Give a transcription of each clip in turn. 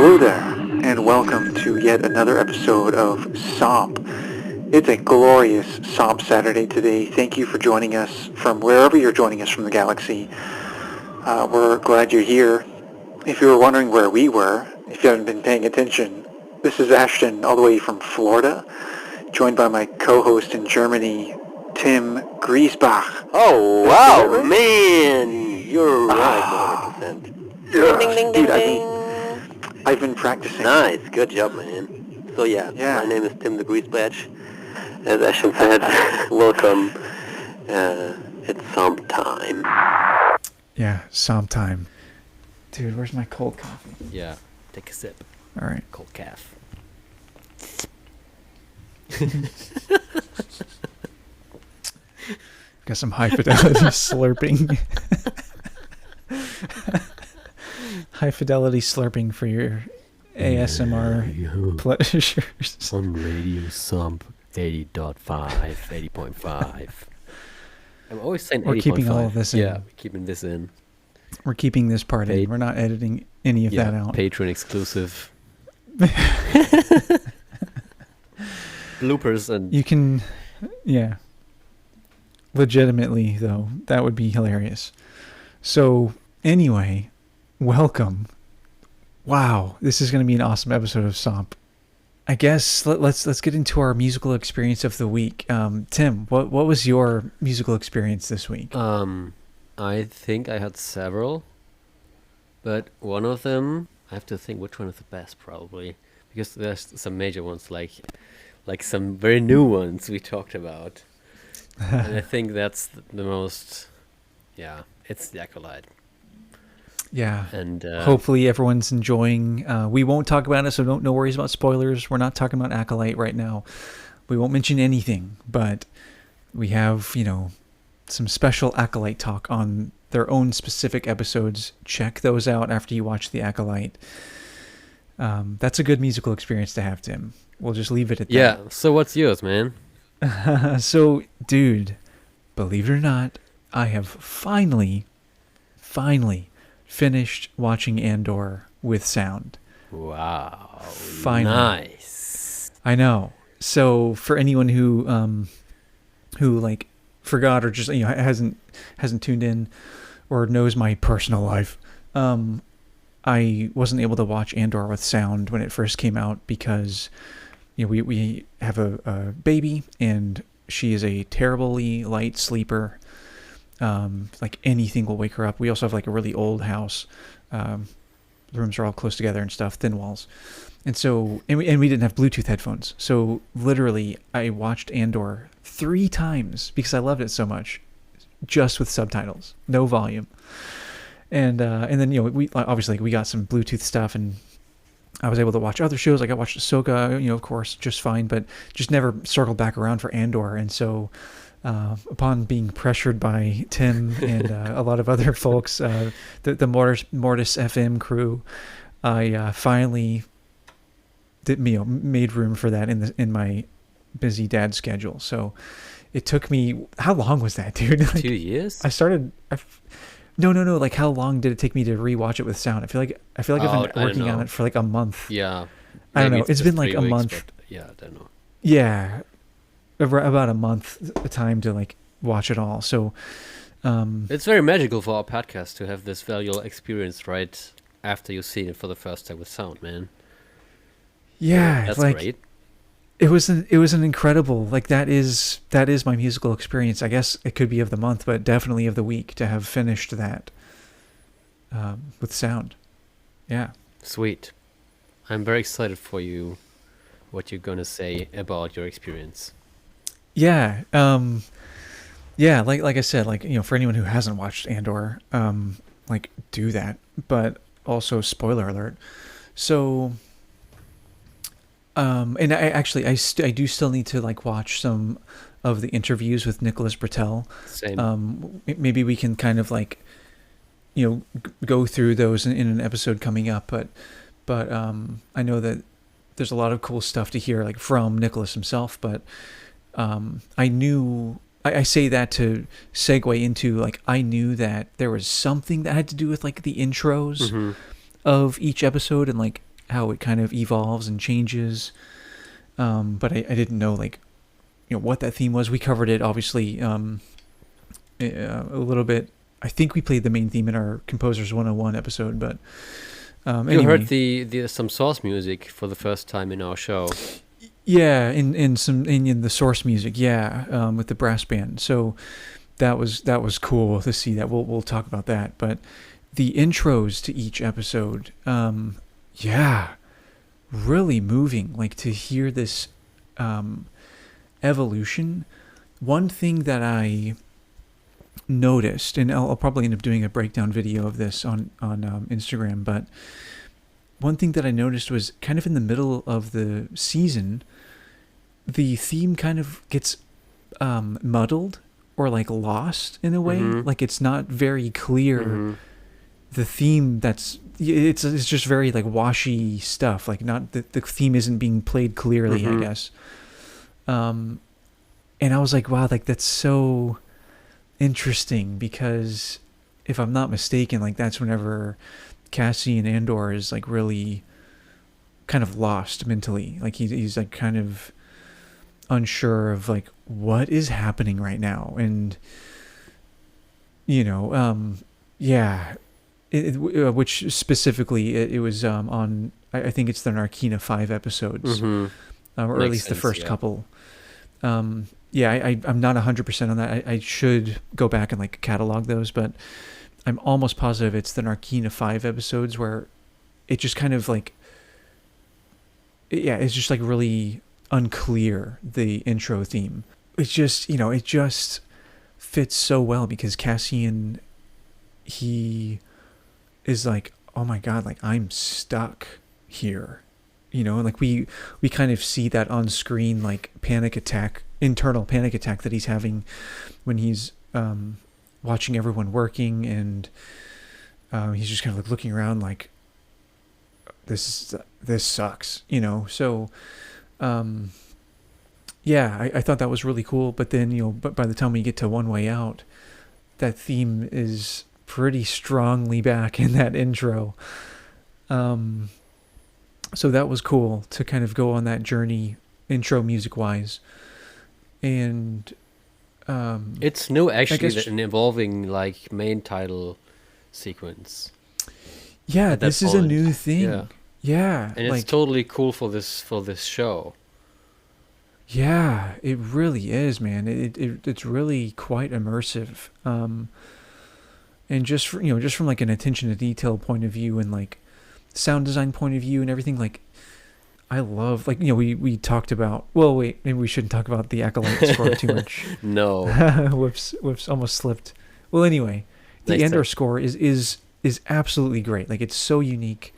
Hello there, and welcome to yet another episode of SOMP. It's a glorious SOMP Saturday today. Thank you for joining us from wherever you're joining us from the galaxy. We're glad you're here. If you were wondering where we were, if you haven't been paying attention, this is Ashton all the way from Florida, joined by my co-host in Germany, Tim Griesbach. Oh, wow, man! You're right, 100%. Yes, Ding, ding, dude, ding, ding. I've been practicing. Nice, good job, man. So yeah, my name is Tim the Griesbach. As Ashton said, welcome. It's SOMP time. Yeah, SOMP time. Dude, where's my cold coffee? Yeah, take a sip. All right. Cold calf. Got some high fidelity slurping. High fidelity slurping for your ASMR pleasures. On Radio SOMP 80.5, 80.5. I'm always saying 80.5. We're keeping all of this in. Yeah, we're keeping this in. We're keeping this part in. We're not editing any of that out. Patreon exclusive. Bloopers and... You can... Yeah. Legitimately, though, that would be hilarious. So, anyway, welcome. Wow, this is going to be an awesome episode of SOMP. I guess let's get into our musical experience of the week. Tim, what was your musical experience this week? I think I had several, but one of them, I have to think which one is the best probably, because there's some major ones like some very new ones we talked about. And I think that's the most, it's the Acolyte. Yeah, and hopefully everyone's enjoying. We won't talk about it, so no worries about spoilers. We're not talking about Acolyte right now. We won't mention anything, but we have, some special Acolyte talk on their own specific episodes. Check those out after you watch the Acolyte. That's a good musical experience to have, Tim. We'll just leave it at that. Yeah, so what's yours, man? So, dude, believe it or not, I have finally finished watching Andor with sound. Wow. Finally. Nice. I know. So for anyone who forgot or just hasn't tuned in or knows my personal life, I wasn't able to watch Andor with sound when it first came out because we have a baby and she is a terribly light sleeper. Like anything will wake her up. We also have like a really old house. The rooms are all close together and stuff, thin walls. And so, and we didn't have Bluetooth headphones. So literally I watched Andor 3 times because I loved it so much, just with subtitles, no volume. And then, we obviously we got some Bluetooth stuff and I was able to watch other shows. Like I watched Ahsoka, of course, just fine, but just never circled back around for Andor. And so, upon being pressured by Tim and a lot of other folks, the Mortis FM crew, I finally made room for that in my busy dad schedule. So it took me, how long was that, dude? 2 years? I started. No. Like, how long did it take me to rewatch it with sound? I feel like I've been working on it for like a month. Yeah. I don't know. It's been like a month. But yeah, I don't know. Yeah. About a month time to like watch it all. So it's very magical for our podcast to have this valuable experience right after you've seen it for the first time with sound, man. Yeah, that's like, great. It was an incredible, like, that is my musical experience. I guess it could be of the month, but definitely of the week to have finished that with sound. Yeah. Sweet. I'm very excited for you, what you're going to say about your experience. Yeah. Yeah, like I said, like, for anyone who hasn't watched Andor, like, do that. But also, spoiler alert. So, and I do still need to like watch some of the interviews with Nicholas Britell. Same. Maybe we can kind of like, go through those in an episode coming up. But I know that there's a lot of cool stuff to hear like from Nicholas himself. But I say that to segue into like, I knew that there was something that had to do with like the intros of each episode, and like how it kind of evolves and changes. But I didn't know what that theme was. We covered it obviously a little bit. I think we played the main theme in our Composers 101 episode, but You anyway. heard the some source music for the first time in our show. Yeah, in the source music, with the brass band. So that was cool to see that. We'll talk about that. But the intros to each episode, really moving. Like to hear this evolution. One thing that I noticed, and I'll probably end up doing a breakdown video of this on Instagram, but one thing that I noticed was kind of in the middle of the season, the theme kind of gets muddled or like lost in a way. Mhm. Like it's not very clear. Mhm. The theme it's just very like washy stuff. Like not the theme isn't being played clearly, I guess. And I was like, wow, like that's so interesting, because if I'm not mistaken, like that's whenever Cassian Andor is like really kind of lost mentally. Like he's like kind of unsure of like what is happening right now. And which specifically it was on, I think it's the Narkina 5 episodes, or at Makes least the sense, first yeah. couple. I'm not 100% on that. I should go back and like catalog those, but I'm almost positive it's the Narkina 5 episodes where it just kind of like, it's just like really unclear, the intro theme. It's just, it just fits so well because Cassian, he is like, oh my God, like I'm stuck here. Like we kind of see that on screen, like internal panic attack that he's having when he's watching everyone working, and he's just kind of like looking around like this sucks, so I thought that was really cool. But then but by the time we get to One Way Out, that theme is pretty strongly back in that intro. So that was cool to kind of go on that journey, intro music wise. And It's new, actually, guess- an evolving like main title sequence. yeah, at that this is a point. new thing. Yeah. Yeah, And it's totally cool for this show. yeah, it really is, man. It's really quite immersive. And just from like an attention to detail point of view and like sound design point of view and everything, like I love, like, we talked about, well, wait, maybe we shouldn't talk about the Acolyte score too much. No. Whoops, almost slipped. Well, anyway, the Next Andor time. score is absolutely great. Like it's so unique,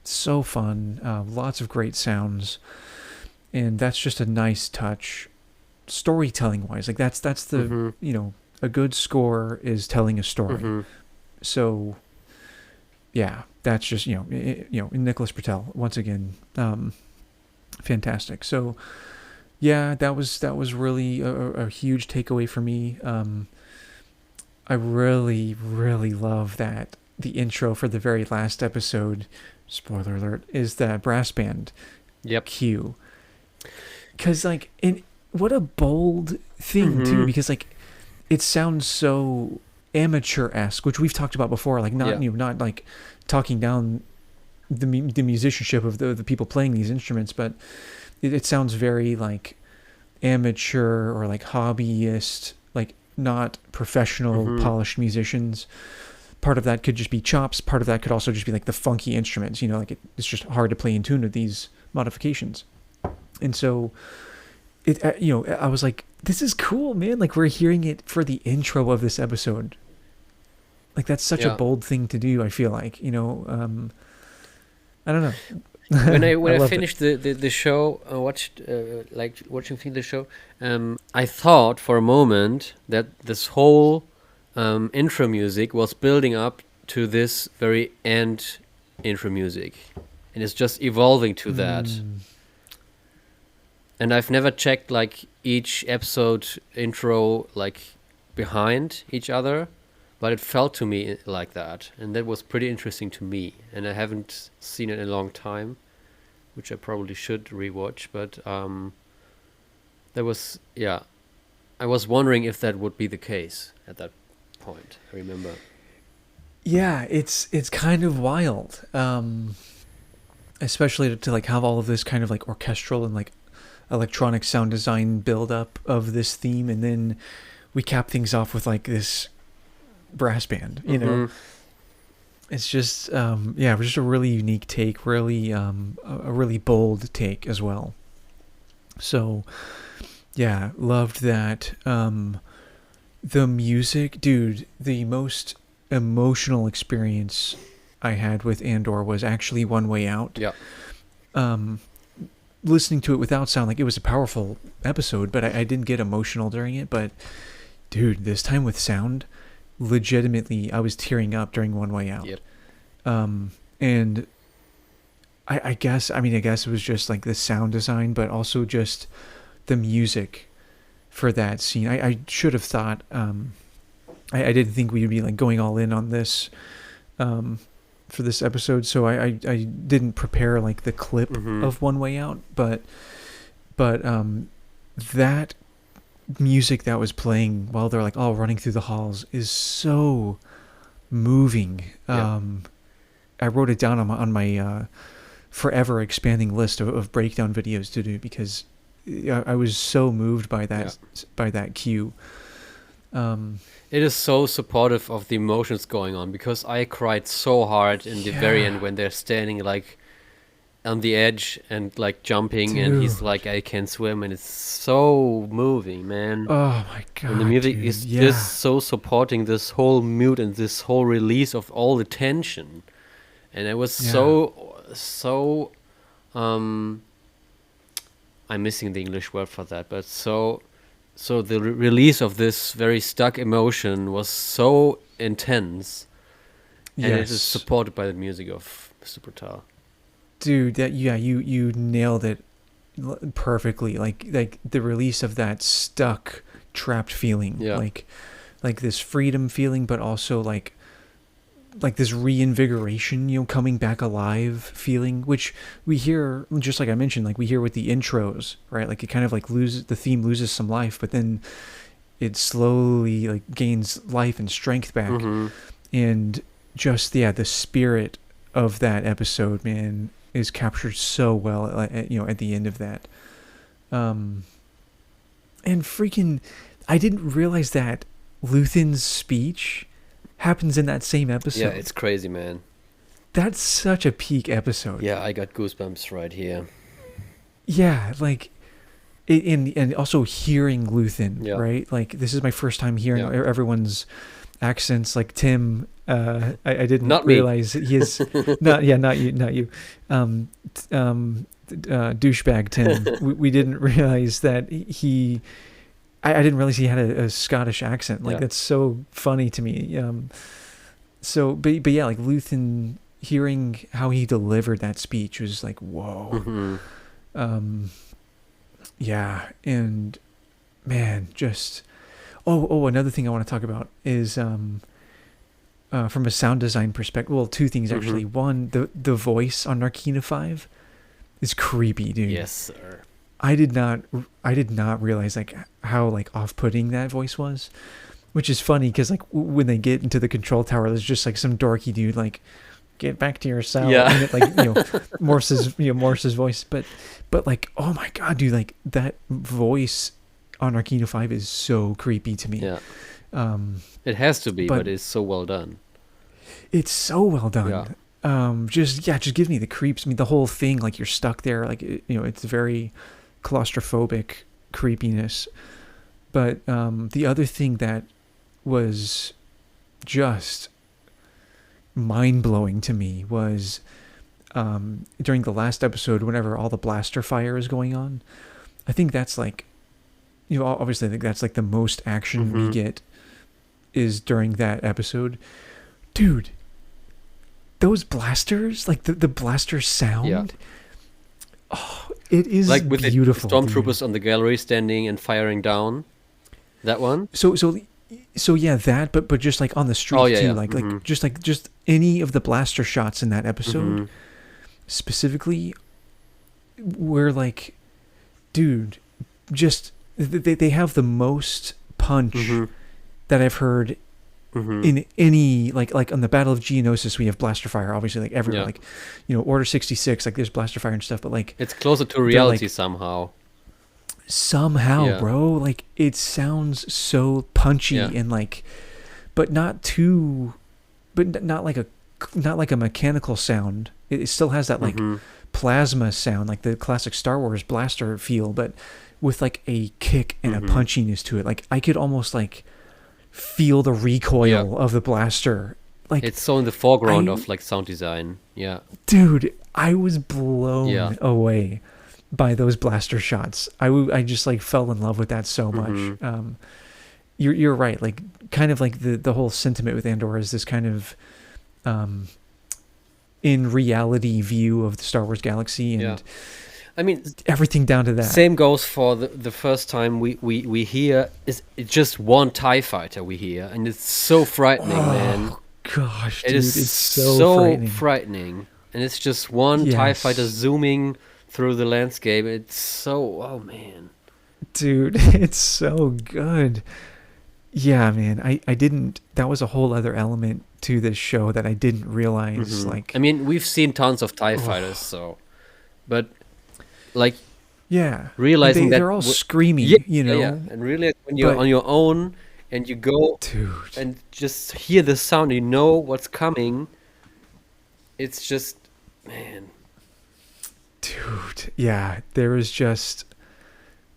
so fun, lots of great sounds, and that's just a nice touch, storytelling wise. Like that's the a good score is telling a story. So yeah, that's just Nicholas Patel once again, fantastic. So yeah, that was really a huge takeaway for me. I really love that the intro for the very last episode, spoiler alert, is the brass band cue. Because like, what a bold thing too, because like it sounds so amateur-esque, which we've talked about before, like not not like talking down the musicianship of the people playing these instruments, but it sounds very like amateur or like hobbyist, like not professional polished musicians. Part of that could just be chops, part of that could also just be like the funky instruments, like it's just hard to play in tune with these modifications. And so it I was like, this is cool, man. Like we're hearing it for the intro of this episode. Like that's such a bold thing to do, I feel like. I don't know. when I loved finished the show, watching the show, I thought for a moment that this whole intro music was building up to this very end intro music, and it's just evolving to that. And I've never checked like each episode intro like behind each other, but it felt to me like that, and that was pretty interesting to me. And I haven't seen it in a long time, which I probably should rewatch. But there was, I was wondering if that would be the case at that point. I remember. Yeah, it's kind of wild, especially to like have all of this kind of like orchestral and like electronic sound design build up of this theme, and then we cap things off with like this brass band. You know, it's just just a really unique take, really a really bold take as well. So yeah, loved that. The music, dude, the most emotional experience I had with Andor was actually One Way Out. Yeah. Listening to it without sound, like, it was a powerful episode, but I didn't get emotional during it. But dude, this time with sound, legitimately, I was tearing up during One Way Out. Yep. And I guess it was just like the sound design, but also just the music for that scene. I should have thought, I didn't think we would be like going all in on this for this episode, so I didn't prepare like the clip of One Way Out, but that music that was playing while they're like all running through the halls is so moving. Yeah. I wrote it down on my forever expanding list of breakdown videos to do, because I was so moved by that cue. It is so supportive of the emotions going on, because I cried so hard in the very end when they're standing like on the edge and like jumping, dude. And he's like, I can swim, and it's so moving, man. Oh my god. And the music dude. is just so supporting this whole mood and this whole release of all the tension. And it was so I'm missing the English word for that, but so the release of this very stuck emotion was so intense, and it is supported by the music of Mr. Brutal. Dude, you nailed it perfectly. Like the release of that stuck, trapped feeling, like this freedom feeling, but also like this reinvigoration, coming back alive feeling, which we hear, just like I mentioned, like we hear with the intros, right? Like it kind of like the theme loses some life, but then it slowly like gains life and strength back. And just, the spirit of that episode, man, is captured so well, at the end of that. And freaking, I didn't realize that Luthen's speech happens in that same episode. Yeah, it's crazy, man. That's such a peak episode. Yeah, I got goosebumps right here. Yeah, like, and also hearing Luthen, right? Like, this is my first time hearing everyone's accents. Like Tim, I didn't realize he is not you. Douchebag Tim. We didn't realize that he. I didn't realize he had a Scottish accent. Like, that's so funny to me. But yeah, like Luthen, hearing how he delivered that speech was like, whoa. Yeah, and man, just another thing I want to talk about is from a sound design perspective. Well, two things actually. One, the voice on Narkina 5 is creepy, dude. Yes, sir. I did not realize like how like off-putting that voice was, which is funny because like when they get into the control tower, there's just like some dorky dude like, get back to your cell. Yeah. And it, like, Morse's voice, but like, oh my god, dude, like that voice on Narkina 5 is so creepy to me. Yeah. It has to be, but it's so well done. It's so well done. Yeah. Just gives me the creeps. I mean, the whole thing, like you're stuck there, like it's very claustrophobic creepiness. But the other thing that was just mind-blowing to me was during the last episode, whenever all the blaster fire is going on, I think that's like, obviously I think that's like the most action we get is during that episode. Dude, those blasters, like the blaster sound, it is like with beautiful. The stormtroopers on the gallery standing and firing down. That one. So yeah, that, but just like on the street too, like just any of the blaster shots in that episode, specifically, we're like, dude, just they have the most punch that I've heard in any like on the Battle of Geonosis we have blaster fire, obviously, like everywhere, like Order 66, like there's blaster fire and stuff, but like it's closer to reality somehow, bro. Like it sounds so punchy and like, but not too, but not like a mechanical sound. It still has that like plasma sound, like the classic Star Wars blaster feel, but with like a kick and a punchiness to it. Like I could almost like feel the recoil of the blaster. Like it's so in the foreground of like sound design. Yeah, dude, I was blown away by those blaster shots. I just like fell in love with that so much. You're right. Like kind of like the whole sentiment with Andor is this kind of in reality view of the Star Wars galaxy, and I mean everything down to that. Same goes for the first time we hear is just one TIE fighter we hear, and it's so frightening, man. Gosh, dude, it is it's so frightening, and it's just one TIE fighter zooming through the landscape. It's so, oh man, dude, it's so good. Yeah, man, I didn't. That was a whole other element to this show that I didn't realize. Like, I mean, we've seen tons of TIE fighters, but like, realizing that they're all screaming, and really when you're on your own and you go and just hear the sound, you know what's coming. It's just, man, dude, yeah, there is just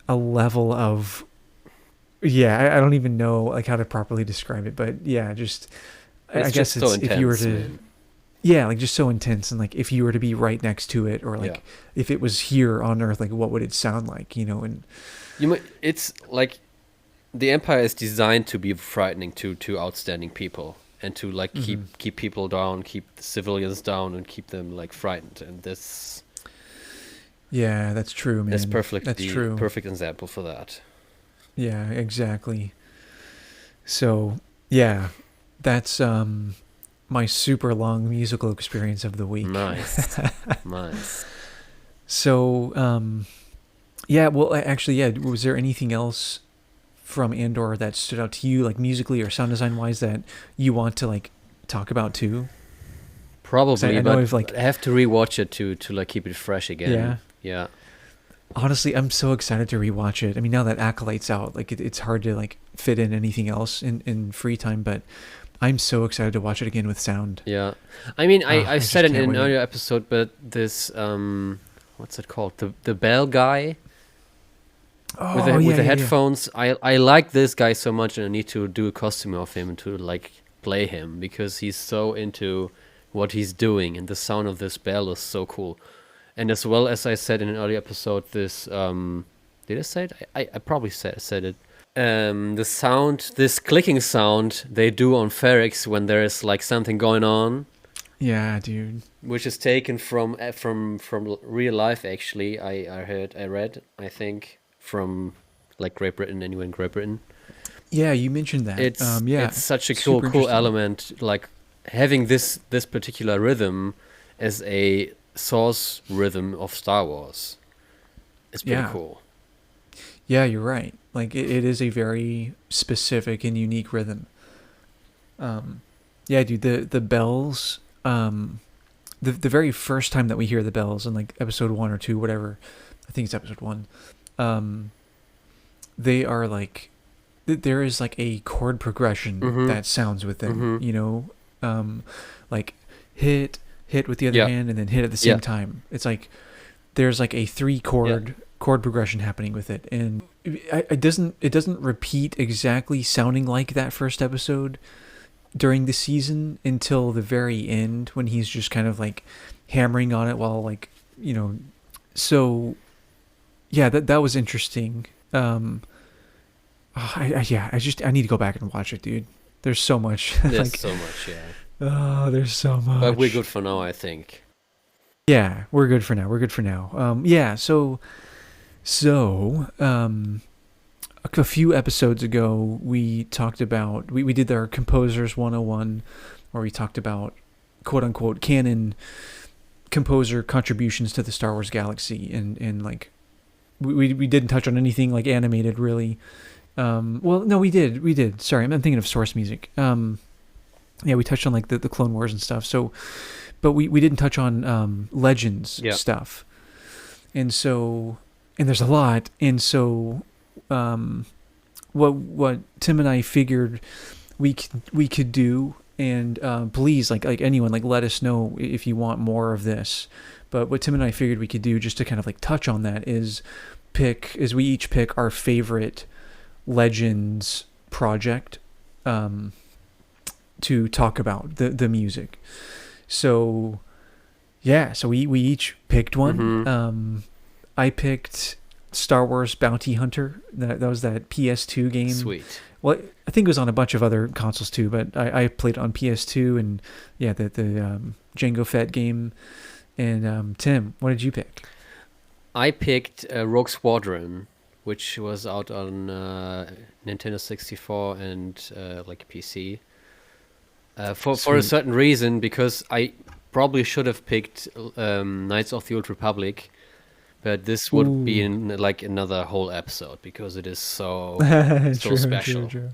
a level of. Yeah, I don't even know like how to properly describe it, but yeah, just I guess it's so intense, if you were to, man. Yeah, like just so intense, and like if you were to be right next to it, or like if it was here on Earth, like what would it sound like, And it's like the Empire is designed to be frightening to outstanding people, and to like keep people down, keep the civilians down, and keep them like frightened, and this. Yeah, that's true, man. That's true. Perfect example for that. Yeah, exactly. So, yeah, that's my super long musical experience of the week. Nice. Nice. So, yeah, well, actually, was there anything else from Andor that stood out to you, like musically or sound design-wise, that you want to, like, talk about, too? Probably, but I have to rewatch it to like, keep it fresh again. Yeah. Honestly, I'm so excited to rewatch it. I mean, now that Acolyte's out, like it's hard to like fit in anything else in free time, but I'm so excited to watch it again with sound. Yeah, I mean, I said it in an earlier episode, but this what's it called? The bell guy with the headphones. Yeah. I like this guy so much, and I need to do a costume of him to like play him because he's so into what he's doing, and the sound of this bell is so cool. And as well as I said in an earlier episode, this did I say it? I probably said it. The sound, this clicking sound they do on Ferrix when there is like something going on. Yeah, dude. Which is taken from real life. Actually, I read, I think, from like Great Britain. Anywhere in Great Britain. Yeah, you mentioned that. It's such a cool element. Like having this particular rhythm as a source rhythm of Star Wars. It's pretty cool. Yeah, you're right. Like it is a very specific and unique rhythm. Yeah, dude, the bells, the very first time that we hear the bells in like episode 1 or 2, whatever, I think it's episode 1, they are like, there is like a chord progression that sounds with them, like hit with the other hand and then hit at the same time. It's like there's like a 3 chord progression happening with it, and it doesn't repeat exactly sounding like that first episode during the season until the very end when he's just kind of like hammering on it while like so yeah, that was interesting. I need to go back and watch it, dude. There's so much. There's so much, Oh, there's so much. But we're good for now, I think. Yeah, we're good for now. Yeah, so a few episodes ago, we talked about, we did our Composers 101, where we talked about quote-unquote canon composer contributions to the Star Wars galaxy, and like we didn't touch on anything like animated really. Well, no, we did. Sorry, I'm thinking of source music. Yeah, we touched on like the Clone Wars and stuff. So, but we didn't touch on Legends stuff, and there's a lot, and so what Tim and I figured we could do, and please like anyone, like let us know if you want more of this. But what Tim and I figured we could do, just to kind of like touch on that, is we each pick our favorite Legends project to talk about the music. So yeah, so we each picked one. Mm-hmm. I picked Star Wars Bounty Hunter. That was that PS2 game. Sweet. Well, I think it was on a bunch of other consoles too, but I played it on PS2, and yeah, the Jango Fett game. And Tim, what did you pick? I picked Rogue Squadron, which was out on Nintendo 64 and like PC. For a certain reason, because I probably should have picked Knights of the Old Republic, but this would be in like another whole episode because it is so so special. True.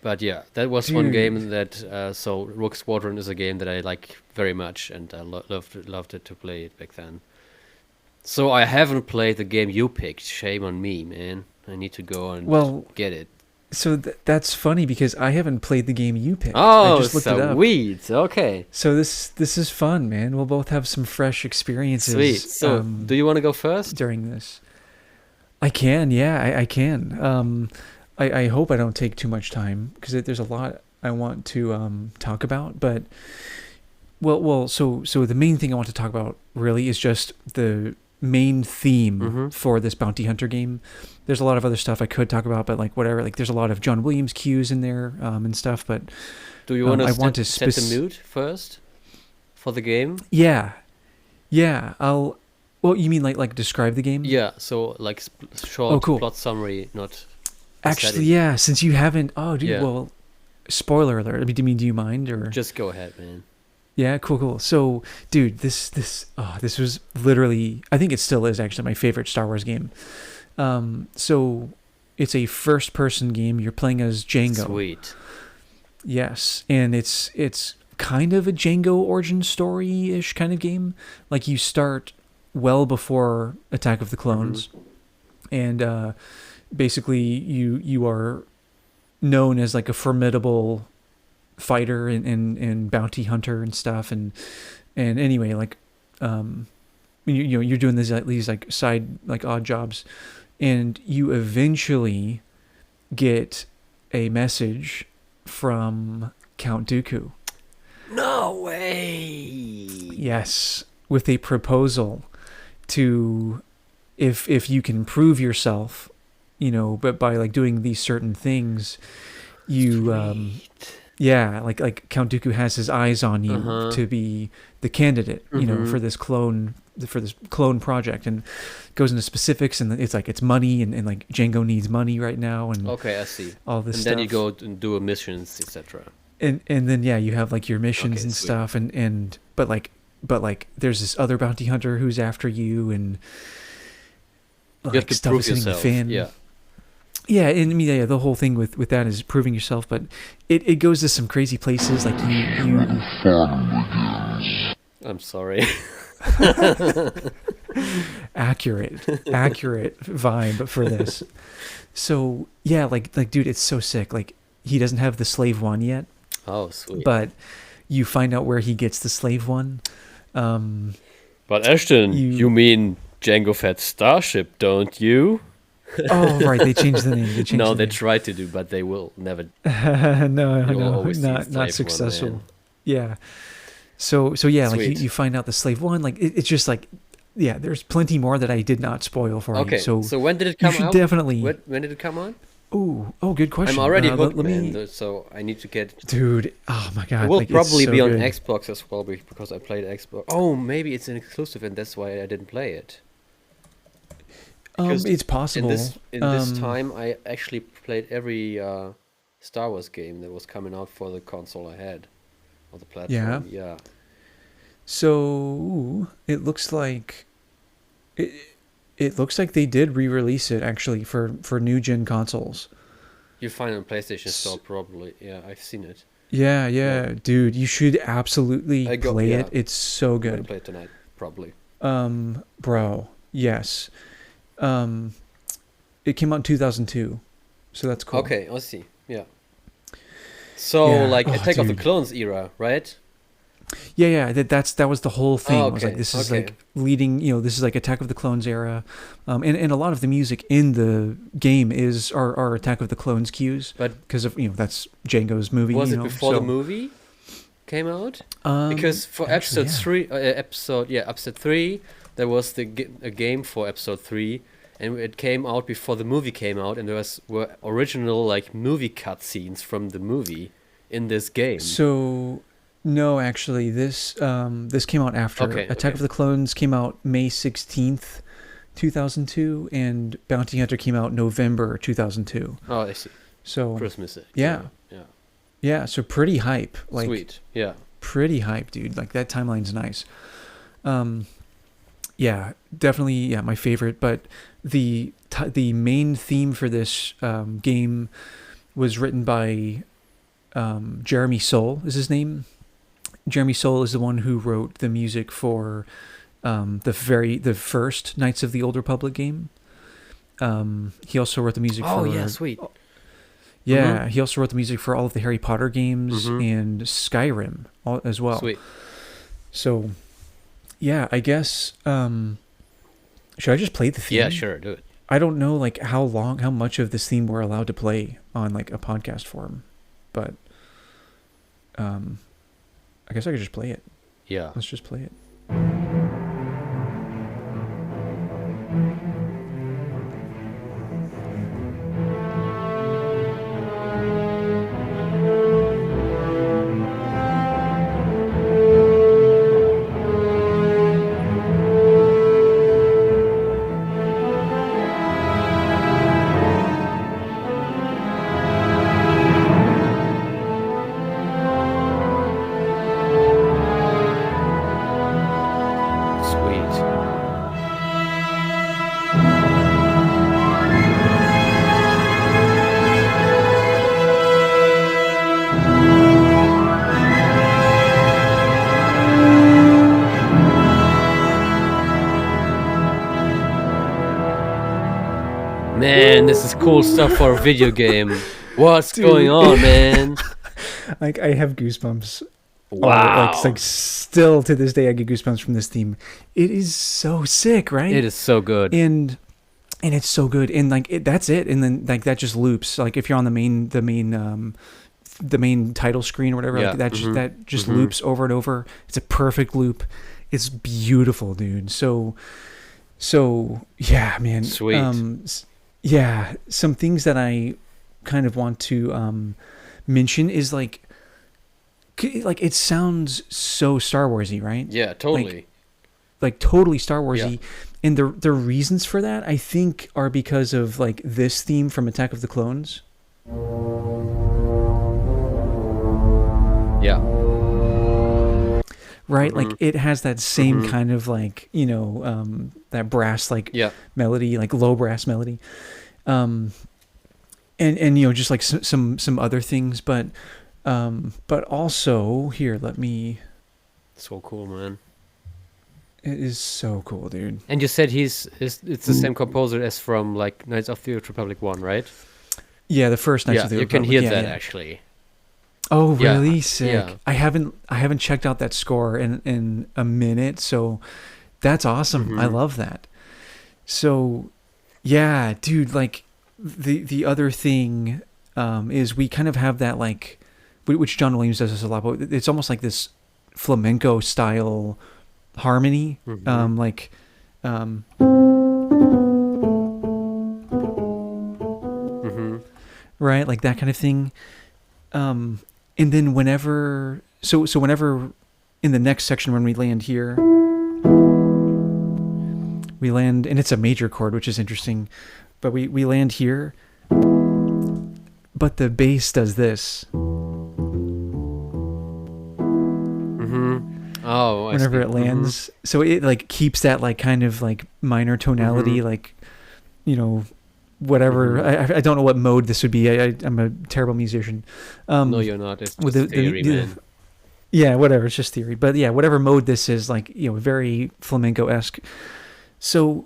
But yeah, that was one game that. So Rogue Squadron is a game that I like very much, and I loved it to play it back then. So I haven't played the game you picked. Shame on me, man. I need to go and get it. So that's funny because I haven't played the game you picked. Oh, I just looked it up. Sweet. Okay. So this is fun, man. We'll both have some fresh experiences. Sweet. So do you want to go first? During this? I can, yeah, I can. I hope I don't take too much time because there's a lot I want to talk about. But, so the main thing I want to talk about really is just the main theme for this Bounty Hunter game. There's a lot of other stuff I could talk about, but like whatever, like there's a lot of John Williams cues in there and stuff. But do you want to set the mood first for the game? Yeah. Well, you mean like describe the game? Yeah. So like short plot summary, not. Actually, yeah. Since you haven't, well, spoiler alert. Do you mind or just go ahead, man? Yeah, cool. So, dude, this was literally, I think it still is actually my favorite Star Wars game. So it's a first-person game. You're playing as Jango. Sweet. Yes, and it's kind of a Jango origin story-ish kind of game. Like you start well before Attack of the Clones, and basically you are known as like a formidable fighter and bounty hunter and stuff, and anyway, like you're doing these like side like odd jobs, and you eventually get a message from Count Dooku. No way. Yes, with a proposal to if you can prove yourself, but by like doing these certain things, you yeah, like Count Dooku has his eyes on you to be the candidate, for this clone project, and goes into specifics, and it's money, and like Jango needs money right now, and okay, I see all this and stuff. Then you go and do missions, etc. And then you have like your missions and stuff, and but like there's this other bounty hunter who's after you, and like you have to stuff prove is hitting yourself. the fan. Yeah, and I mean, the whole thing with that is proving yourself, but it goes to some crazy places. Like you. I'm sorry. accurate vibe for this. So yeah, like dude, it's so sick. Like he doesn't have the slave one yet. Oh, sweet. But you find out where he gets the slave one. But Ashton, you mean Jango Fett's starship, don't you? Oh, right. They changed the name. No, they tried to do, but they will never. No, not successful. One, yeah. So yeah, sweet. like you find out the slave one. Like it's just like, yeah. There's plenty more that I did not spoil for you. Okay. So when did it come out? You should definitely. When did it come on? Oh, good question. I'm already hooked, man. So I need to get. Dude, oh my god. It will like, probably so be on good. Xbox as well because I played Xbox. Oh, maybe it's an exclusive, and that's why I didn't play it. It's possible. In this time, I actually played every Star Wars game that was coming out for the console I had, or the platform. Yeah. So it looks like it looks like they did re-release it actually for new gen consoles. You find it on PlayStation Store probably. Yeah, I've seen it. Yeah, dude, you should absolutely play it. It's so I'm good. gonna play it tonight, probably. Bro, yes. It came out in 2002, so that's cool. Okay, I see. Yeah. So like Attack of the dude. Clones era, right? Yeah. That was the whole thing. I was like, okay, this is like leading. This is like Attack of the Clones era, and a lot of the music in the game are Attack of the Clones cues. But because of that's Django's movie. Was it before the movie came out? Because for episode 3, episode 3, there was a game for episode 3, and it came out before the movie came out, and were original like movie cutscenes from the movie in this game. So. No, actually, this came out after. Attack of the Clones came out May 16th, 2002, and Bounty Hunter came out November 2002. Oh, I see. So Christmas. Yeah, so pretty hype. Like, sweet. Yeah. Pretty hype, dude. Like, that timeline's nice. Yeah, definitely, yeah, my favorite. But the main theme for this game was written by Jeremy Soule, is his name. Jeremy Soule is the one who wrote the music for the first Knights of the Old Republic game. He also wrote the music for... Oh, yeah, sweet. Yeah, he also wrote the music for all of the Harry Potter games and Skyrim as well. Sweet. So, yeah, I guess... should I just play the theme? Yeah, sure, do it. I don't know like how much of this theme we're allowed to play on like a podcast form, but... I guess I could just play it. Yeah. Let's just play it. Man, this is cool stuff for a video game. What's going on, man? Like, I have goosebumps. Wow. Like still to this day I get goosebumps from this theme. It is so sick, right? It is so good. And it's so good. And like that's it. And then like that just loops. Like if you're on the main title screen or whatever, like that just loops over and over. It's a perfect loop. It's beautiful, dude. So yeah, man. Sweet. Yeah, some things that I kind of want to mention is like it sounds so Star Warsy, right? Yeah, totally. Like totally Star Warsy. Yeah. And the reasons for that, I think, are because of like this theme from Attack of the Clones. Yeah. Right? Like it has that same kind of like, that brass like melody, like low brass melody. And just like some other things, but also here, let me... So cool, man. It is so cool, dude. And you said it's the same composer as from like Knights of the Old Republic 1, right? Yeah, the first Knights of the Old Republic. You can hear that actually. Oh, really? Yeah. Sick. Yeah. I haven't checked out that score in a minute, so that's awesome. I love that. So, yeah, dude, like the other thing is we kind of have that like, which John Williams does this a lot, but it's almost like this flamenco style harmony, right, like that kind of thing. And then whenever in the next section when we land here, we land, and it's a major chord, which is interesting, but we land here, but the bass does this. Oh, I whenever see. it lands. So it like keeps that like kind of like minor tonality, like, you know, whatever. I don't know what mode this would be. I'm a terrible musician. No, you're not. It's with just theory, man. Yeah, whatever. It's just theory. But yeah, whatever mode this is, like, you know, very flamenco-esque. So,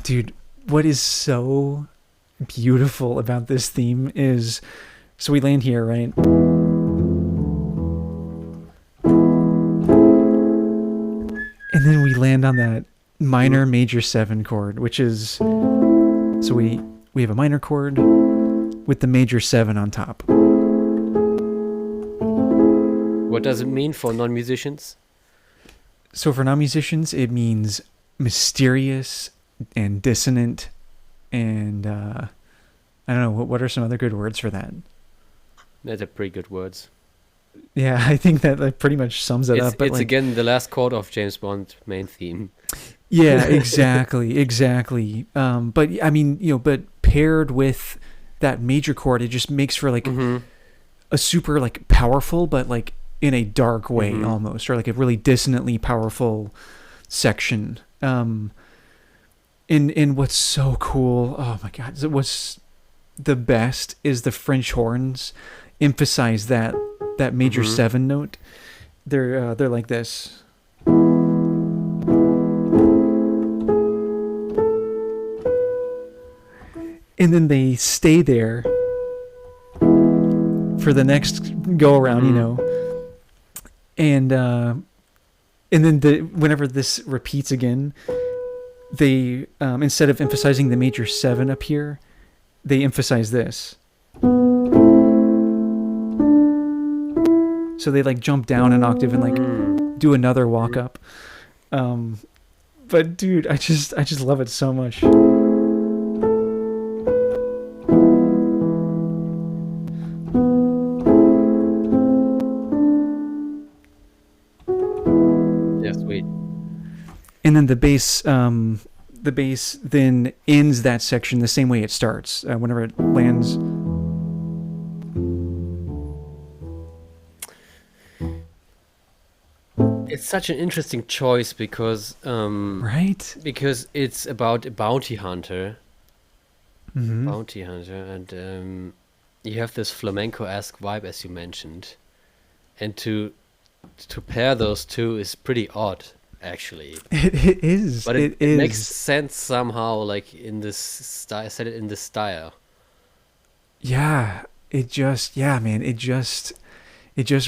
dude, what is so beautiful about this theme is, so we land here, right? And then we land on that minor major 7 chord, which is, so we have a minor chord with the major 7 on top. What does it mean for non-musicians? So for non-musicians, it means mysterious and dissonant, and I don't know, what are some other good words for that? Those are pretty good words. Yeah, I think that pretty much sums it up. But it's like, again the last chord of James Bond's main theme. Yeah, exactly. But I mean, you know, but paired with that major chord, it just makes for like a super like powerful, but like in a dark way almost, or like a really dissonantly powerful section. And what's so cool, oh my God, what's the best is the French horns emphasize that major 7 note. They're like this. And then they stay there for the next go around, you know. And then whenever this repeats again, they instead of emphasizing the major 7 up here, they emphasize this. So they like jump down an octave and like do another walk up. But dude, I just love it so much. Yeah, sweet. And then the bass then ends that section the same way it starts. Whenever it lands. It's such an interesting choice because right? Because it's about a bounty hunter. And you have this flamenco-esque vibe, as you mentioned, and to pair those two is pretty odd, actually. It is, but it makes sense somehow, like in this style. Set it in this style. Yeah, it just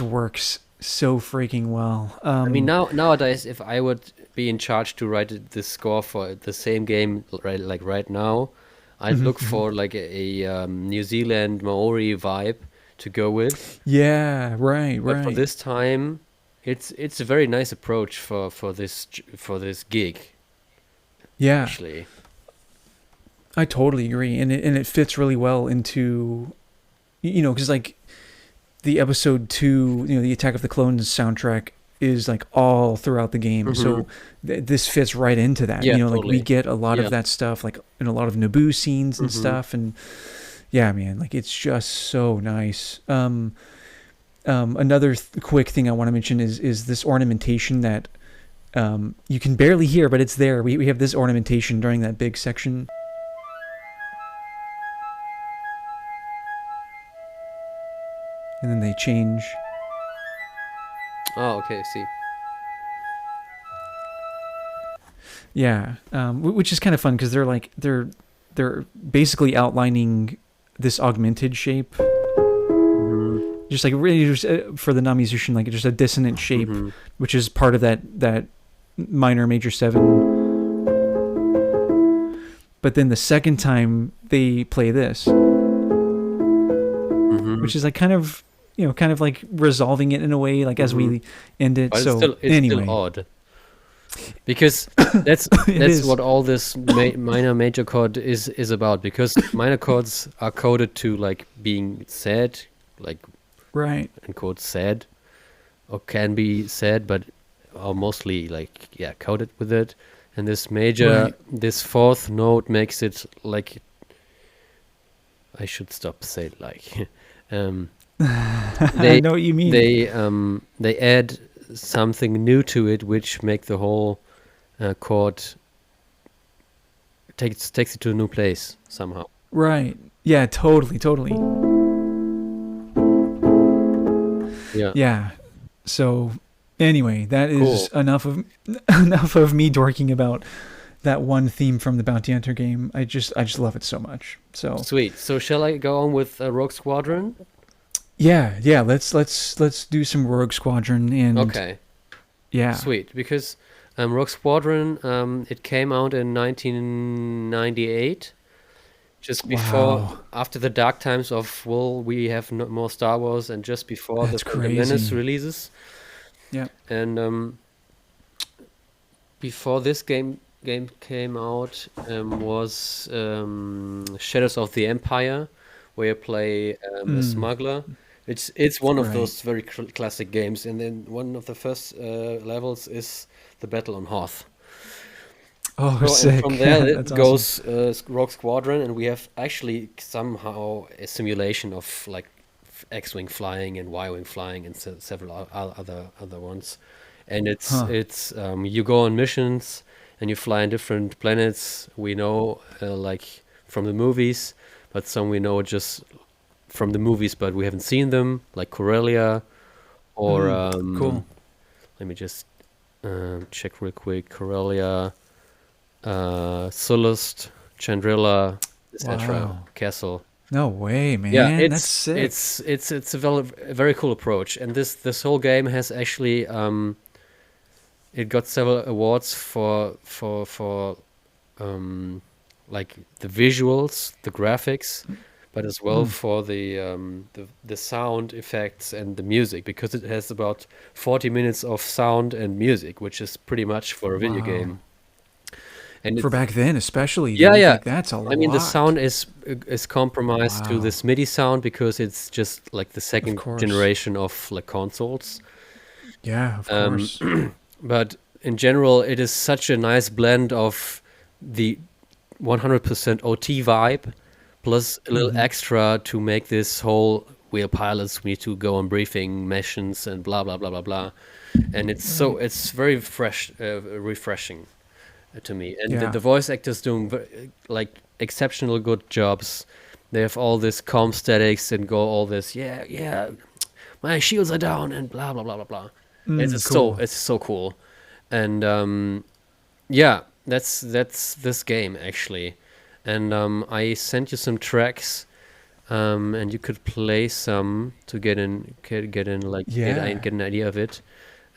works so freaking well. I mean, nowadays, if I would be in charge to write the score for the same game, right now, I'd look for like a New Zealand Maori vibe to go with. Yeah, right. But for this time, it's a very nice approach for this gig. Yeah, actually, I totally agree, and it fits really well into, you know, because like the episode 2, you know, the Attack of the Clones soundtrack is like all throughout the game. So this fits right into that. Yeah, you know, totally. like we get a lot of that stuff, like in a lot of Naboo scenes and stuff. And yeah, man, like it's just so nice. Another quick thing I want to mention is this ornamentation that you can barely hear, but it's there. We have this ornamentation during that big section. And then they change. Oh, okay, I see. Yeah, which is kind of fun because they're basically outlining this augmented shape, just like really just for the non-musician, like just a dissonant shape, which is part of that minor major 7. But then the second time they play this, which is like kind of like resolving it in a way, like as we end it. But so it's anyway, still odd. Because that's what all this minor major chord is about. Because minor chords are coded to like being sad, like right, and quote sad, or can be sad, but are mostly like coded with it. And this major, this fourth note makes it like. I should stop saying like. I know what you mean. They add something new to it, which make the whole chord takes it to a new place somehow. Right. Yeah, totally. Yeah. Yeah. So anyway, that is Cool. enough of me dorking about that one theme from the Bounty Hunter game. I just love it so much. So Sweet. So shall I go on with Rogue Squadron? yeah. Let's do some Rogue Squadron and Okay. yeah. Sweet, because Rogue Squadron, it came out in 1998, just before, Wow. after the dark times of, well, we have no more Star Wars, and just before That's the Phantom Menace crazy. releases. Yeah. And before this game came out, was Shadows of the Empire, where you play a smuggler. It's one of Right. those very classic games, and then one of the first levels is the Battle on Hoth. Oh, So, and sick. from there it That's goes Rogue Squadron, and we have actually somehow a simulation of like X-wing flying and Y-wing flying and several other ones. And Huh. it's you go on missions and you fly on different planets. We know like from the movies, but some we know just from the movies, but we haven't seen them, like Corellia or Cool. let me just check real quick. Corellia, Sullust, Chandrilla, etc. Wow. Castle. No way, man. Yeah, That's sick. it's a very cool approach, and this whole game has actually it got several awards for like the visuals, the graphics, but as well for the sound effects and the music, because it has about 40 minutes of sound and music, which is pretty much for a video Wow. game. And For back then, especially. yeah, dude, yeah. Like, that's a lot. I mean, the sound is compromised to Wow. this MIDI sound because it's just like the second course. generation of like consoles. Yeah, of course. But in general, it is such a nice blend of the 100% OT vibe plus a little extra to make this whole, we are pilots, we need to go on briefing missions and blah blah blah blah blah. And it's very fresh, refreshing to me. And Yeah. the voice actors doing like exceptional good jobs. They have all this calm statics and go all this, yeah, my shields are down and blah blah blah blah blah. It's cool. so cool. And yeah, that's this game actually. And I sent you some tracks, and you could play some to get in like Yeah. get an idea of it.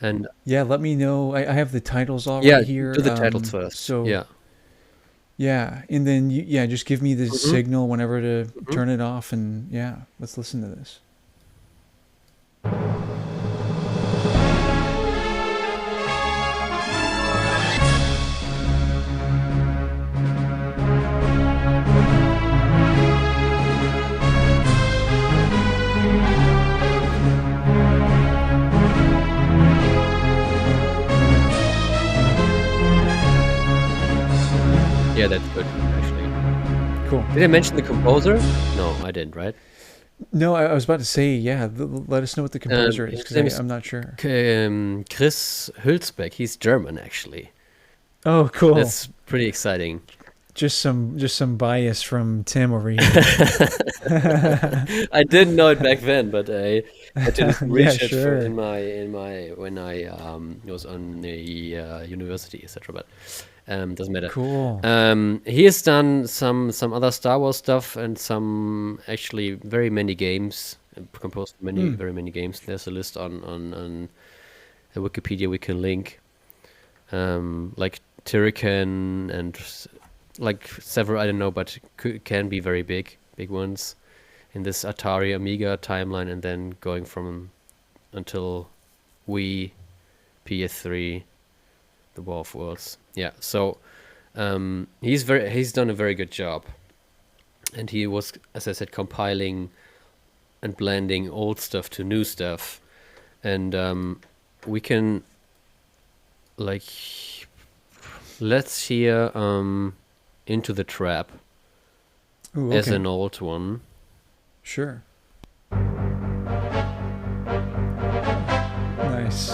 And Yeah, let me know. I have the titles all yeah, right here. do the titles first. So Yeah. yeah, and then just give me the signal whenever to turn it off, and yeah, let's listen to this. Yeah, that's good actually. Cool. Did I mention the composer? No, I didn't, right? No, I was about to say, yeah, let us know what the composer is, his name because is I'm not sure. Chris Hülsbeck. He's German actually. Oh, cool. That's pretty exciting. Just some bias from Tim over here. I didn't know it back then, but I didn't reach it sure. in my when I was on the university, etc. But doesn't matter. Cool. He has done some other Star Wars stuff and some actually very many games, composed very many games. There's a list on the Wikipedia we can link, like Turrican and like several, I don't know, but can be very big ones in this Atari Amiga timeline, and then going from until Wii, PS3, the War of Worlds. Yeah, so he's done a very good job, and he was, as I said, compiling and blending old stuff to new stuff, and we can like let's hear Into the Trap Ooh, as okay. an old one. Sure. Nice.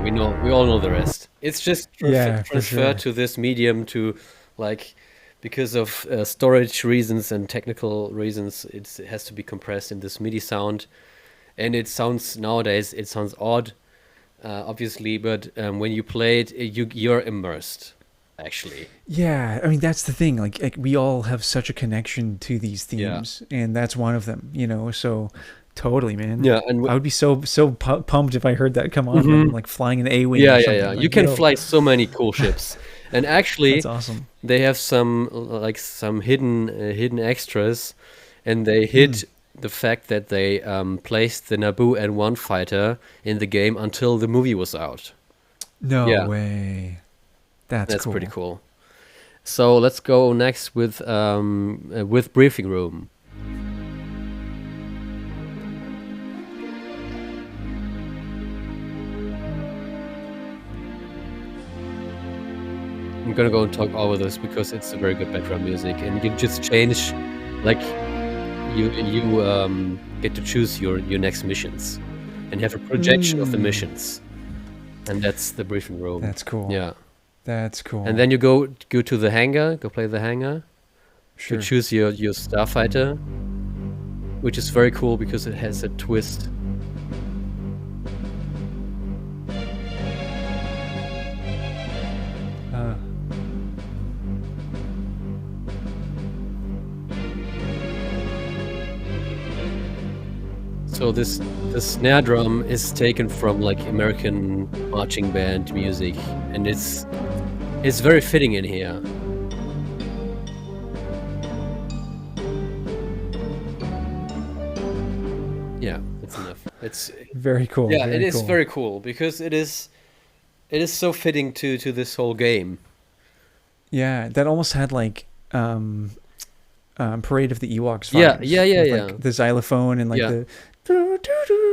we all know the rest. It's just Yeah, for transferred sure. to this medium to, like, because of storage reasons and technical reasons, it has to be compressed in this MIDI sound, and it sounds nowadays it sounds odd, obviously, but when you play it, you're immersed, actually. Yeah, I mean that's the thing. Like we all have such a connection to these Yeah. themes, and that's one of them. So totally, man. Yeah, and I would be so pumped if I heard that come on when I'm like flying an A-wing yeah, or yeah, something. yeah. You Like, can yo, fly so many cool ships, and actually, that's awesome. they have some hidden extras, and they hid the fact that they placed the Naboo N1 fighter in the game until the movie was out. No Yeah. way. That's cool. Pretty cool. So let's go next with Briefing Room. I'm gonna go and talk over this because it's a very good background music, and you can just change, like, you get to choose your next missions, and have a projection of the missions, and that's the briefing room. That's cool. Yeah, That's cool. and then you go to the hangar, go play the hangar, sure. to choose your starfighter, which is very cool because it has a twist. So this snare drum is taken from like American marching band music, and it's very fitting in here. Yeah, it's enough. It's very cool. yeah, very it is cool. very cool because it is so fitting to this whole game. Yeah, that almost had like Parade of the Ewoks vibes. Yeah, with, yeah. Like the xylophone and like Yeah. the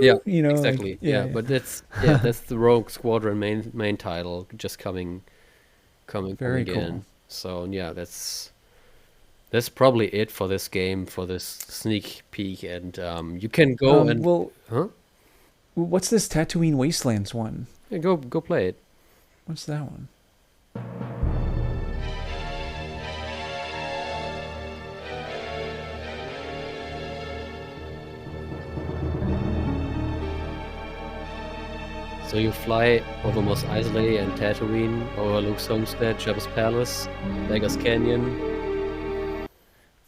Yeah, exactly. Like, yeah, but that's that's the Rogue Squadron main title just coming Very cool. in. So yeah, that's probably it for this game, for this sneak peek, and you can go and well, huh? what's this Tatooine Wastelands one? Yeah, go play it. What's that one? So you fly over Mos Eisley and Tatooine, over Luke's homestead, Jabba's palace, Vegas Canyon.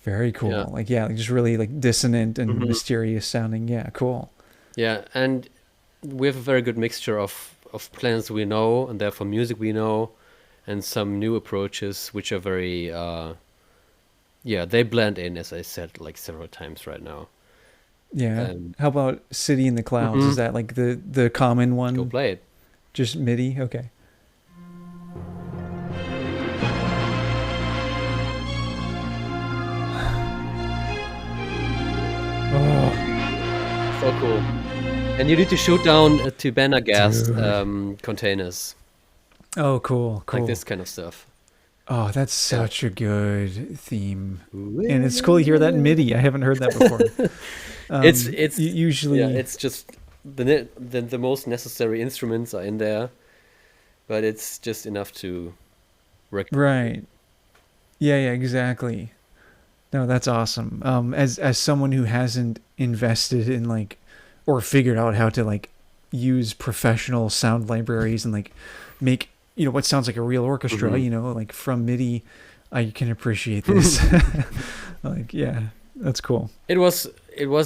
Very cool. Yeah. Like just really like dissonant and mysterious sounding. Yeah, cool. Yeah, and we have a very good mixture of planets we know, and therefore music we know, and some new approaches which are very they blend in, as I said like several times right now. Yeah. How about City in the Clouds? Is that like the common one? Go play it. Just MIDI? Okay. So cool. And you need to shoot down Tibana gas containers. Oh, cool. Like this kind of stuff. Oh, that's such a good theme. And it's cool to hear that in MIDI. I haven't heard that before. It's usually it's just the most necessary instruments are in there, but it's just enough to right. Yeah, exactly. No, that's awesome. As someone who hasn't invested in like or figured out how to like use professional sound libraries and like make what sounds like a real orchestra, like from MIDI, I can appreciate this. Like, yeah, that's cool. It was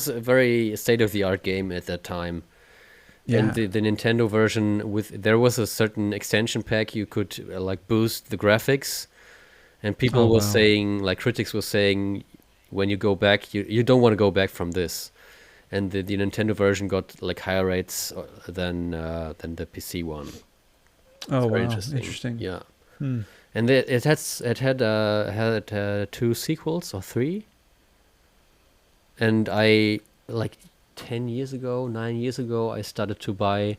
a very state-of-the-art game at that time. Yeah. And the Nintendo version there was a certain extension pack you could like boost the graphics, and people were saying, like critics were saying, when you go back, you don't want to go back from this. And the Nintendo version got like higher rates than the PC one. Oh, wow. Interesting. Yeah. And it had 2 sequels or 3. And I like 9 years ago, I started to buy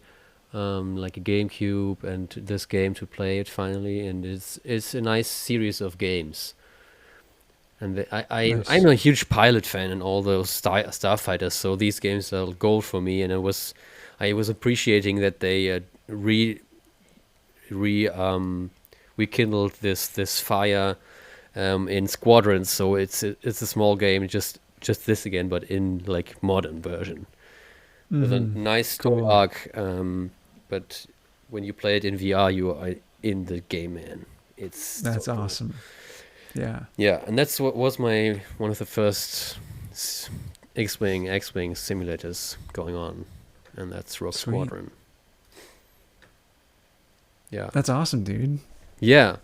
like a GameCube and this game to play it finally, and it's a nice series of games. And Nice. I'm a huge pilot fan and all those starfighters, so these games are gold for me. And I was appreciating that they rekindled this fire in Squadrons. So it's a small game, just this again, but in like modern version with a nice story arc. But when you play it in VR, you are in the game, man. That's so awesome. Yeah. Yeah, and that's what was one of the first X-Wing simulators going on, and that's Rogue Squadron. Yeah. That's awesome, dude. Yeah.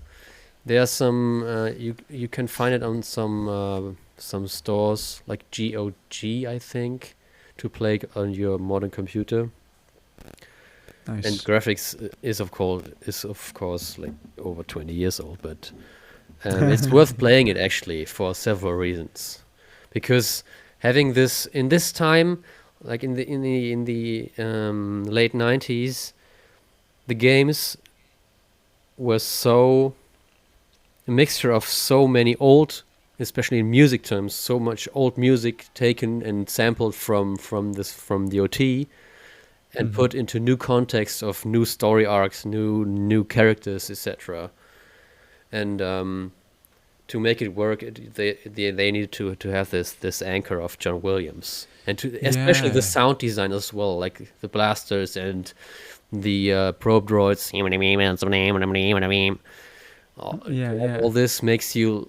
There's some you can find it on some stores like GOG, I think, to play on your modern computer. Nice. And graphics is of course like over 20 years old, but it's worth playing it actually for several reasons. Because having this in this time, like in the late 90s, the games were so a mixture of so many old, especially in music terms, so much old music taken and sampled from the OT and put into new context of new story arcs, new characters, etc. And to make it work, they needed to have this anchor of John Williams, and especially the sound design as well, like the blasters and the probe droids. All this makes you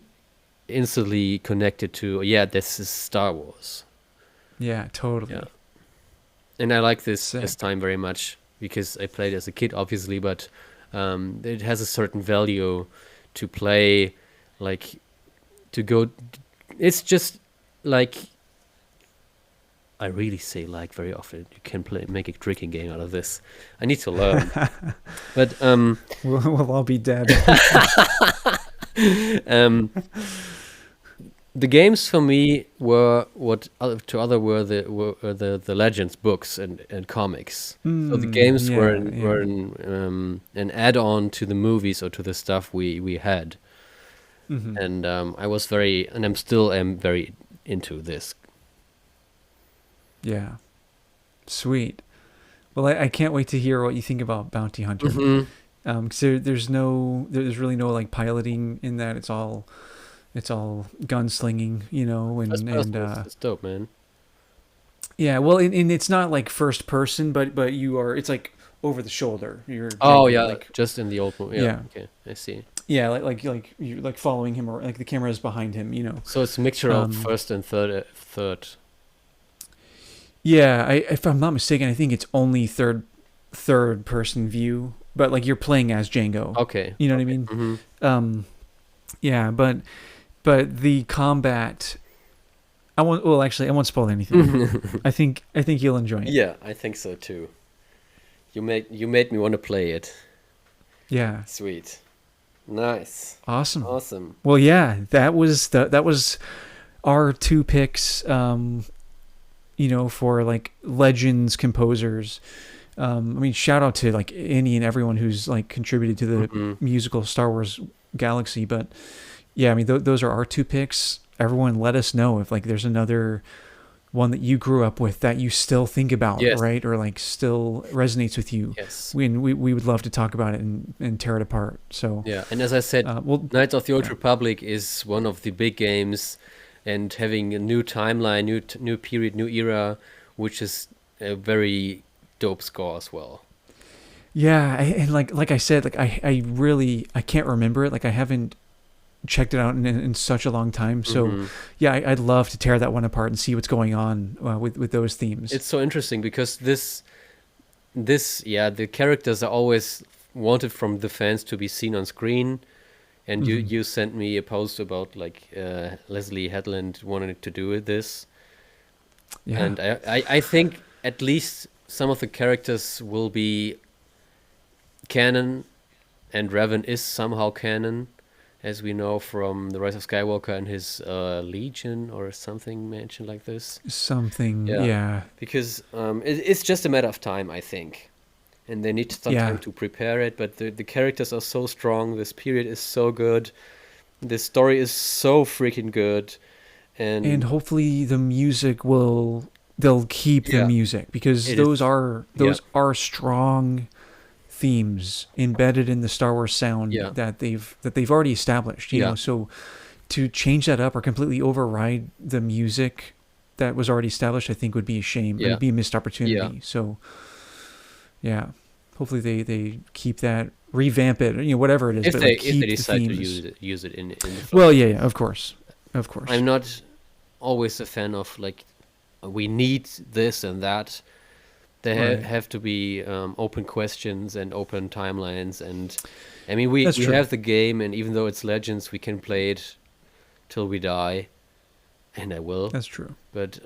instantly connected to this is Star Wars. Yeah, totally. Yeah. And I like this time very much because I played as a kid, obviously, but it has a certain value to play, like to go. It's just like I really say like very often. You can make a drinking game out of this. I need to learn, but we'll all be dead. The games for me were what to other were the Legends books and comics. So the games were an add-on to the movies or to the stuff we had. And I was I'm still very into this. Yeah, sweet. Well, I can't wait to hear what you think about Bounty Hunter. So there's really no like piloting in that. It's all gunslinging, it's dope, man. Yeah, well, and it's not like first person, but it's like over the shoulder. You're like just in the old movie. Yeah. Okay, I see. Yeah, like you're like following him, or like the camera is behind him, So it's a mixture of first and third. Yeah, if I'm not mistaken, I think it's only third person view, but like you're playing as Django. Okay. You know what I mean? Yeah, but the combat, I won't spoil anything. I think you'll enjoy it. Yeah, I think so too. You made me want to play it. Yeah. Sweet. Nice. Awesome. Well, yeah, that was our two picks. For like legends composers. I mean, shout out to like Andy and everyone who's like contributed to the musical Star Wars galaxy. But yeah, I mean, those are our two picks. Everyone let us know if like there's another one that you grew up with that you still think about, right? Or like still resonates with you. Yes. We would love to talk about it and tear it apart. So yeah, and as I said, Knights of the Old Republic is one of the big games, and having a new timeline, new period, new era, which is a very dope score as well. Yeah, and like I said, like I can't remember it. Like I haven't checked it out in such a long time. So yeah, I'd love to tear that one apart and see what's going on with those themes. It's so interesting because the characters are always wanted from the fans to be seen on screen. And you sent me a post about like Leslie Headland wanted to do this. Yeah. And I think at least some of the characters will be canon, and Revan is somehow canon, as we know from The Rise of Skywalker and his Legion or something mentioned like this. Something, yeah. Because it's just a matter of time, I think. And they need some time to prepare it, but the characters are so strong, this period is so good, the story is so freaking good, and hopefully the music they'll keep the music, because those are strong themes embedded in the Star Wars sound Yeah. that they've already established. You know, so to change that up or completely override the music that was already established, I think would be a shame. It would be a missed opportunity. So, yeah, hopefully they keep that, revamp it, whatever it is. If they decide to use it in the film. Well, yeah, of course. I'm not always a fan of like, we need this and that. There have to be open questions and open timelines, and I mean we have the game, and even though it's Legends, we can play it till we die, and I will. That's true. But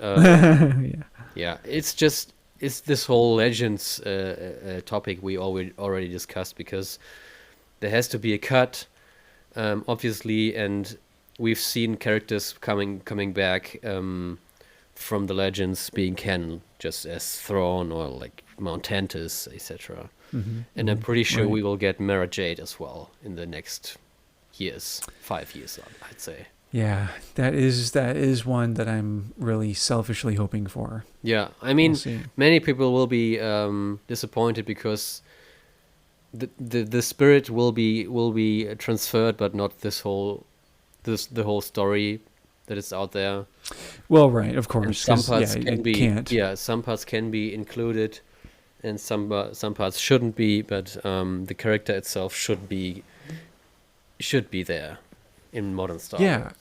yeah, it's this whole Legends topic we already discussed, because there has to be a cut, obviously, and we've seen characters coming back from the Legends being canon, just as Thrawn or like Mount Tantus, etc. And I'm pretty sure we will get Mara Jade as well in the next years, 5 years, I'd say. Yeah, that is one that I'm really selfishly hoping for. Yeah, I mean, many people will be disappointed because the spirit will be transferred, but not the whole story that is out there. Well, right, of course. And some parts can't. Yeah, some parts can be included, and some parts shouldn't be. But the character itself should be there in modern Star Wars. Yeah,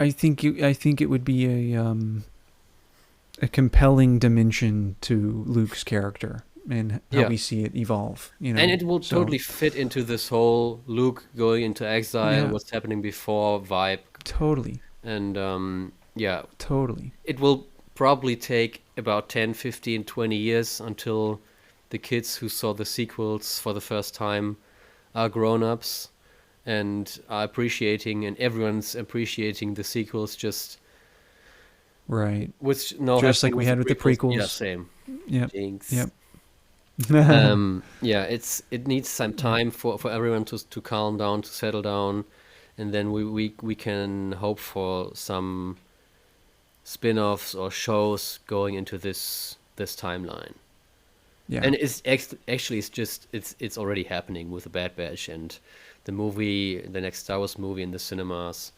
I think it would be a compelling dimension to Luke's character and how we see it evolve. And it will totally fit into this whole Luke going into exile, what's happening before vibe. Totally. And totally. It will probably take about 10, 15, 20 years until the kids who saw the sequels for the first time are grown-ups and are appreciating, and everyone's appreciating the sequels just right. Which just like we had with the prequels. Yeah, same. Yep. Jinx. Yep. It needs some time for everyone to calm down, to settle down, and then we can hope for some spin-offs or shows going into this timeline. Yeah. And it's already happening with the Bad Batch and the next Star Wars movie in the cinemas,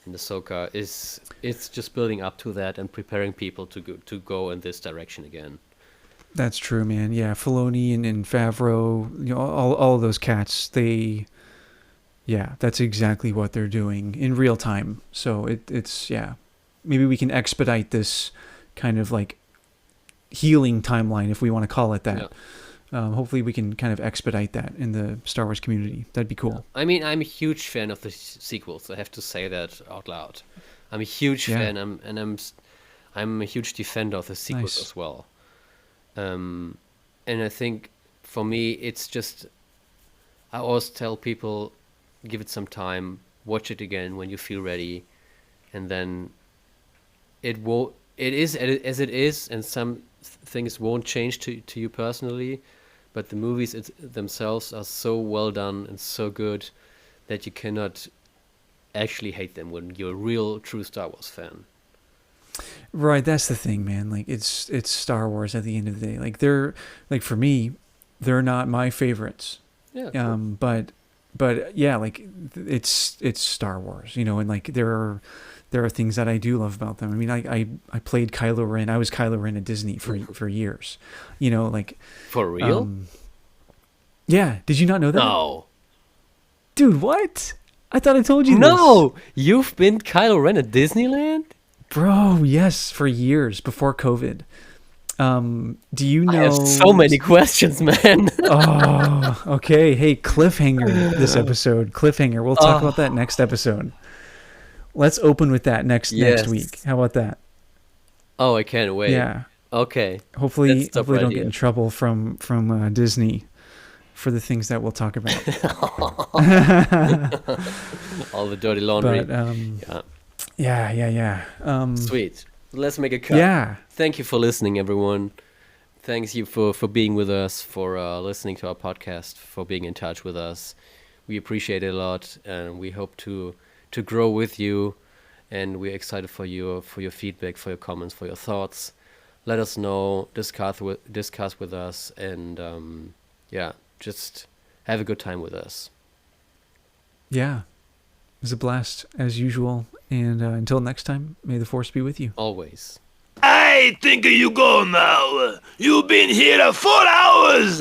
in the Ahsoka, it's just building up to that and preparing people to go in this direction again. That's true, man. Yeah, Filoni and Favreau, all of those cats, that's exactly what they're doing in real time. So it's maybe we can expedite this kind of like healing timeline, if we want to call it that. Yeah. Hopefully we can kind of expedite that in the Star Wars community. That'd be cool. I mean, I'm a huge fan of the sequels. I have to say that out loud. I'm a huge fan, I'm a huge defender of the sequels as well. And I think for me, it's just, I always tell people, give it some time, watch it again when you feel ready, and then it is as it is, and some things won't change to you personally, but the movies themselves are so well done and so good that you cannot actually hate them when you're a real true Star Wars fan. Right, that's the thing, man. Like it's Star Wars at the end of the day. Like for me, they're not my favorites. Yeah. But yeah, like it's Star Wars, and like there are things that I do love about them. I mean, I played Kylo Ren. I was Kylo Ren at Disney for years. Like for real? Yeah. Did you not know that? No. Dude, what? I thought I told you this. No, you've been Kylo Ren at Disneyland? Bro, yes, for years before COVID. Do you know? I have so many questions, man. Oh, okay. Hey, cliffhanger this episode. Cliffhanger. We'll talk about that next episode. Let's open with that next week. How about that? Oh, I can't wait. Yeah. Okay. Hopefully don't get in trouble from Disney for the things that we'll talk about. All the dirty laundry. But, yeah. Sweet. Let's make a cut. Yeah. Thank you for listening, everyone. Thanks you for being with us, for listening to our podcast, for being in touch with us. We appreciate it a lot, and we hope to grow with you. And we're excited for your feedback, for your comments, for your thoughts. Let us know, discuss with us, and just have a good time with us. Yeah. It was a blast as usual. And until next time, may the Force be with you. Always. I think you go now. You've been here 4 hours.